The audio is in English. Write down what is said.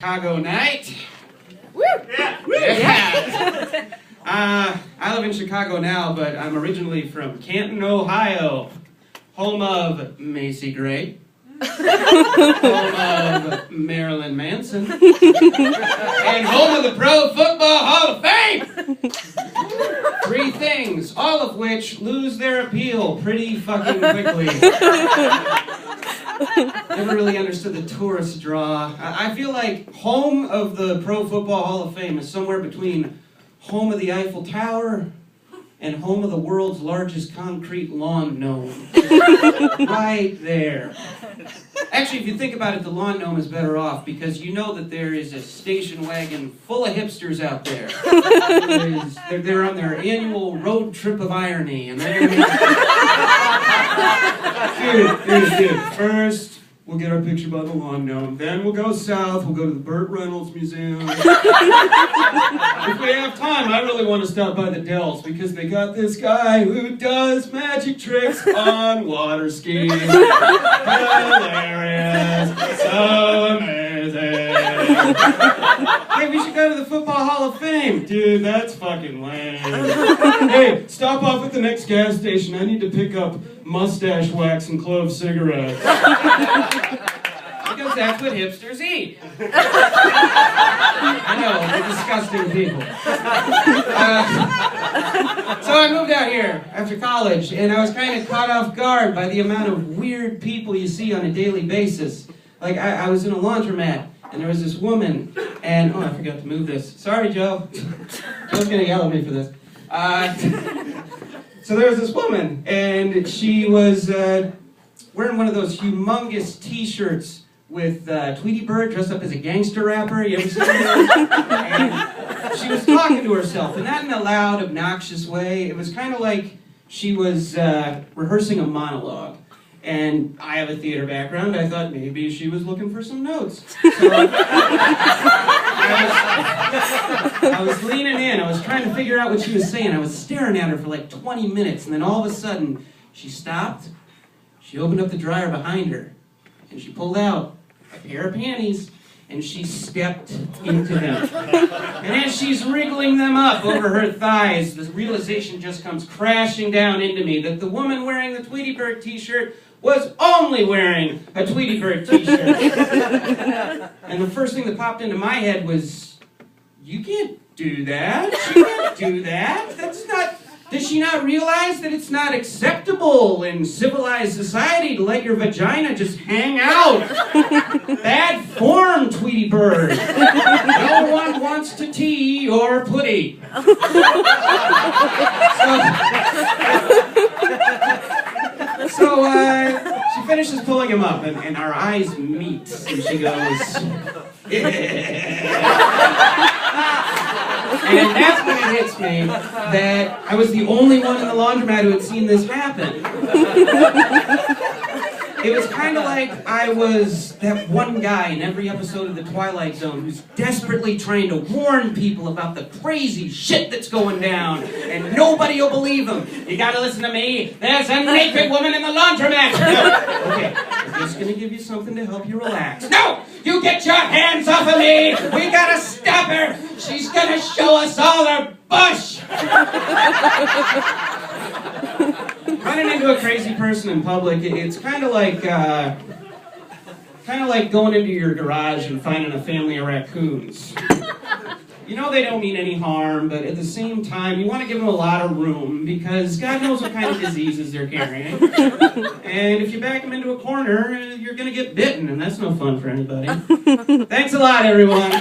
Chicago night. Woo! Yeah. Yeah. I live in Chicago now, but I'm originally from Canton, Ohio, home of Macy Gray, home of Marilyn Manson, and home of the Pro Football Hall of Fame. 3 things, all of which lose their appeal pretty fucking quickly. Never really understood the tourist draw. I feel like home of the Pro Football Hall of Fame is somewhere between home of the Eiffel Tower and home of the world's largest concrete lawn gnome. Right there. Actually, if you think about it, the lawn gnome is better off because you know that there is a station wagon full of hipsters out there. They're on their annual road trip of irony, and they're gonna Dude. First, we'll get our picture by the lawn gnome. Then we'll go south. We'll go to the Burt Reynolds Museum. If we have time, I really want to stop by the Dells because they got this guy who does magic tricks on water skis. Hilarious. So amazing. Hey, we should go to the Football Hall of Fame. Dude, that's fucking lame. Hey, stop off at the next gas station. I need to pick up mustache wax and clove cigarettes. Because that's what hipsters eat. I know, they're disgusting people. So I moved out here after college, and I was kind of caught off guard by the amount of weird people you see on a daily basis. Like, I was in a laundromat, and there was this woman, and, oh, I forgot to move this. Sorry, Joe. Joe's gonna yell at me for this. So there was this woman, and she was wearing one of those humongous T-shirts with Tweety Bird dressed up as a gangster rapper. You ever seen that? And she was talking to herself, and not in a loud, obnoxious way. It was kind of like she was rehearsing a monologue. And I have a theater background. I thought maybe she was looking for some notes. So I was leaning in. I was trying to figure out what she was saying. I was staring at her for like 20 minutes. And then all of a sudden, she stopped. She opened up the dryer behind her. And she pulled out a pair of panties. And she stepped into them. And as she's wriggling them up over her thighs, the realization just comes crashing down into me that the woman wearing the Tweety Bird t-shirt was only wearing a Tweety Bird t-shirt. And the first thing that popped into my head was, you can't do that. You can't do that. That's not... Does she not realize that it's not acceptable in civilized society to let your vagina just hang out? Bad form, Tweety Bird. No one wants to tee or putty. So she finishes pulling him up, and our eyes meet, and she goes, and that's when it hits me that I was the only one in the laundromat who had seen this happen. It was kind of like I was that one guy in every episode of The Twilight Zone who's desperately trying to warn people about the crazy shit that's going down, and nobody will believe him. You gotta listen to me. There's a naked woman in the laundromat. No. Okay, I'm just gonna give you something to help you relax. No! You get your hands off of me! We gotta stop her! She's gonna show us all her bush! Running into a crazy person in public, it's kind of like going into your garage and finding a family of raccoons. You know they don't mean any harm, but at the same time, you want to give them a lot of room because God knows what kind of diseases they're carrying. And if you back them into a corner, you're going to get bitten, and that's no fun for anybody. Thanks a lot, everyone.